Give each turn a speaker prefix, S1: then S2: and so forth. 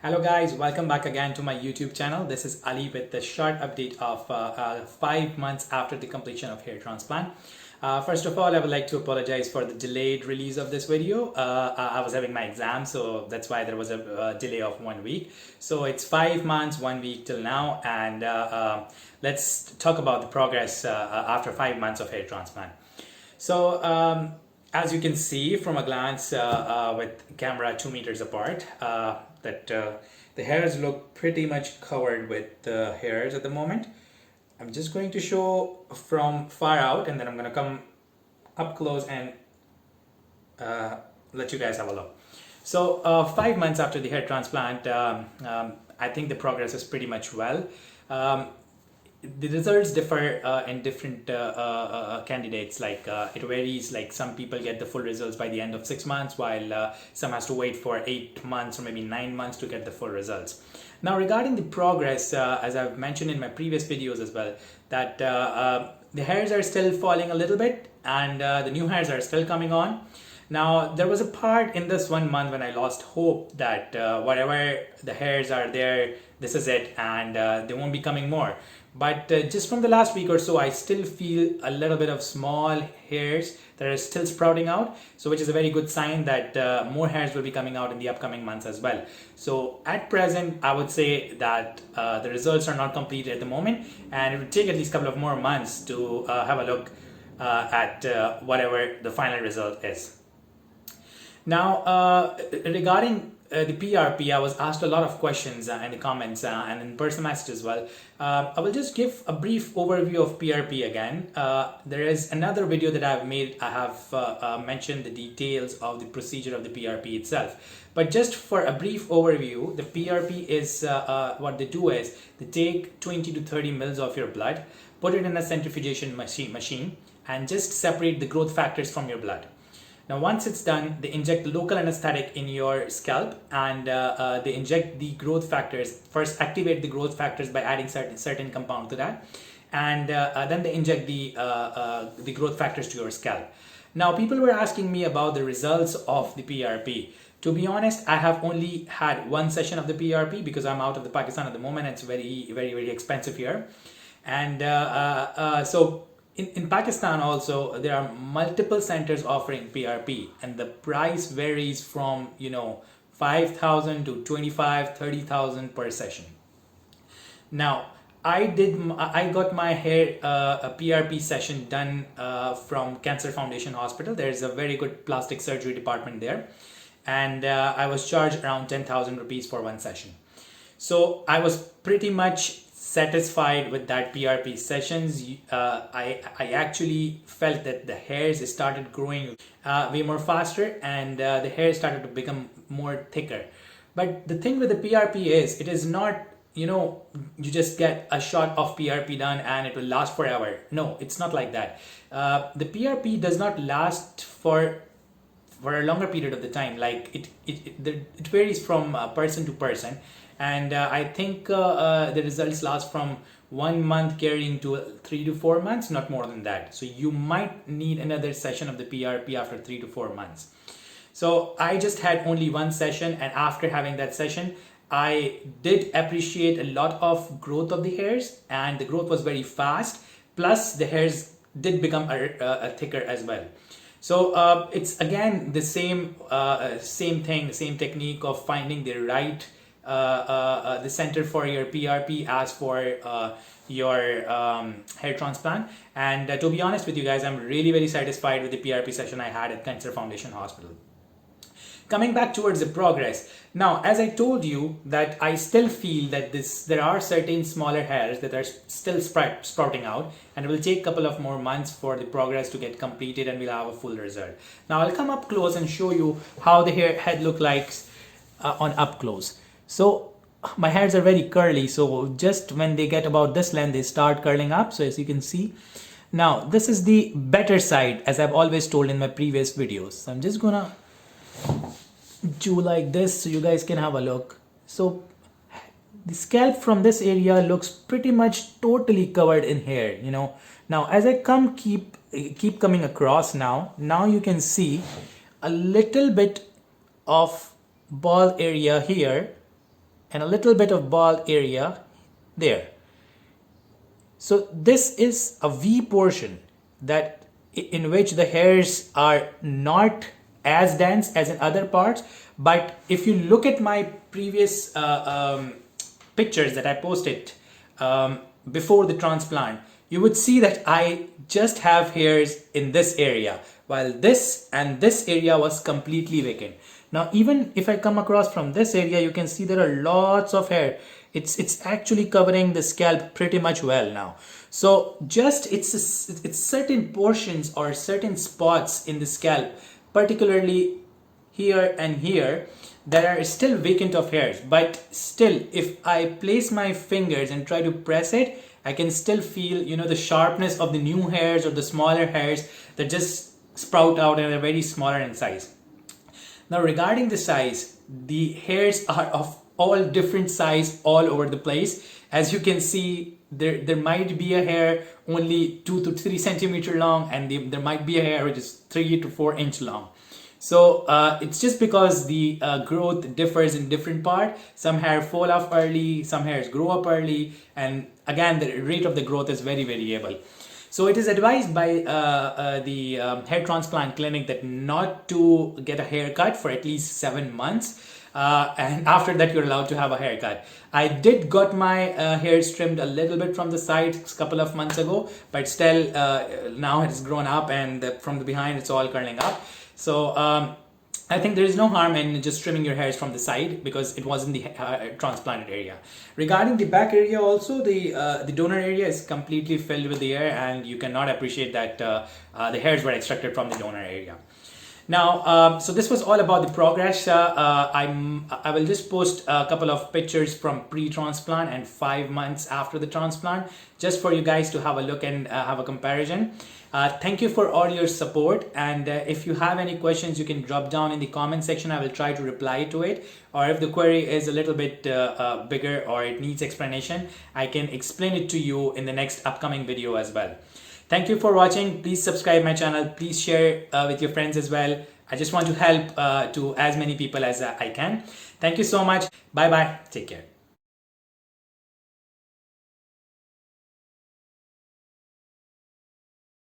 S1: Hello guys, welcome back again to my YouTube channel. This is Ali with the short update of 5 months after the completion of hair transplant. First of all, I would like to apologize for the delayed release of this video. I was having my exam, so that's why there was a delay of 1 week. So it's 5 months, 1 week till now, and let's talk about the progress after 5 months of hair transplant. So as you can see from a glance with camera 2 meters apart, that the hairs look pretty much covered with hairs at the moment. I'm just going to show from far out, and then I'm going to come up close and let you guys have a look. So 5 months after the hair transplant, I think the progress is pretty much well. The results differ in different candidates. Like it varies. Like some people get the full results by the end of 6 months, while some has to wait for 8 months or maybe 9 months to get the full results. Now, regarding the progress, as I've mentioned in my previous videos as well, that the hairs are still falling a little bit, and the new hairs are still coming on. Now, there was a part in this 1 month when I lost hope that whatever the hairs are there, this is it, and they won't be coming more. But just from the last week or so, I still feel a little bit of small hairs that are still sprouting out. So which is a very good sign that more hairs will be coming out in the upcoming months as well. So at present, I would say that the results are not complete at the moment, and it will take at least a couple of more months to have a look at whatever the final result is. Now, regarding the PRP, I was asked a lot of questions in the comments and in personal message as well. I will just give a brief overview of PRP again. There is another video that I've made. I have mentioned the details of the procedure of the PRP itself. But just for a brief overview, the PRP is what they do is they take 20 to 30 mils of your blood, put it in a centrifugation machine, and just separate the growth factors from your blood. Now, once it's done, they inject local anesthetic in your scalp, and they inject the growth factors. First, activate the growth factors by adding certain compound to that, and then they inject the growth factors to your scalp. Now, people were asking me about the results of the PRP. To be honest, I have only had one session of the PRP because I'm out of the Pakistan at the moment. It's very expensive here, and so. In Pakistan also, there are multiple centers offering PRP, and the price varies from 5,000 to 25, 30,000 per session. Now, I got my hair a PRP session done from Cancer Foundation Hospital. There's a very good plastic surgery department there, and I was charged around 10,000 rupees for one session. So I was pretty much satisfied with that PRP sessions. I actually felt that the hairs started growing way more faster, and the hair started to become more thicker. But the thing with the PRP is, it is not, you just get a shot of PRP done and it will last forever. No, it's not like that. The PRP does not last for a longer period of the time. Like it varies from person to person, and I think the results last from 1 month carrying to 3 to 4 months, not more than that. So you might need another session of the PRP after 3 to 4 months. So I just had only one session, and after having that session, I did appreciate a lot of growth of the hairs, and the growth was very fast. Plus the hairs did become thicker as well. So it's again the same thing, the same technique of finding the right the center for your PRP as for your hair transplant. And to be honest with you guys, I'm really very satisfied with the PRP session I had at Cancer Foundation Hospital. Coming back towards the progress. Now, as I told you, that I still feel that there are certain smaller hairs that are still sprouting out, and it will take a couple of more months for the progress to get completed, and we'll have a full result. Now, I'll come up close and show you how the head look like on up close. So my hairs are very curly, so just when they get about this length, they start curling up. So as you can see, now this is the better side, as I've always told in my previous videos. So I'm just gonna do like this so you guys can have a look. So the scalp from this area looks pretty much totally covered in hair, Now as I keep coming across, now you can see a little bit of bald area here, and a little bit of bald area there. So this is a V portion that in which the hairs are not as dense as in other parts. But if you look at my previous pictures that I posted before the transplant, you would see that I just have hairs in this area, while this and this area was completely vacant. Now, even if I come across from this area, you can see there are lots of hair. It's actually covering the scalp pretty much well now. So just it's certain portions or certain spots in the scalp, particularly here and here, that are still vacant of hairs. But still, if I place my fingers and try to press it, I can still feel, you know, the sharpness of the new hairs or the smaller hairs that just sprout out and are very smaller in size. Now, regarding the size, the hairs are of all different size all over the place. As you can see, there might be a hair only 2 to 3 centimeter long, and there might be a hair which is 3 to 4 inch long. So it's just because the growth differs in different part. Some hair fall off early, some hairs grow up early, and again the rate of the growth is very variable. So it is advised by the hair transplant clinic that not to get a haircut for at least 7 months. And after that you're allowed to have a haircut. I did got my hairs trimmed a little bit from the sides a couple of months ago, but still now it's grown up, and from the behind it's all curling up. So I think there is no harm in just trimming your hairs from the side because it wasn't the transplanted area. Regarding the back area also, the donor area is completely filled with the hair, and you cannot appreciate that the hairs were extracted from the donor area. Now, so this was all about the progress. I will just post a couple of pictures from pre-transplant and 5 months after the transplant, just for you guys to have a look and have a comparison. Thank you for all your support, and if you have any questions, you can drop down in the comment section. I will try to reply to it, or if the query is a little bit bigger or it needs explanation, I can explain it to you in the next upcoming video as well. Thank you for watching. Please subscribe my channel. Please share with your friends as well. I just want to help to as many people as I can. Thank you so much. Bye bye. Take care.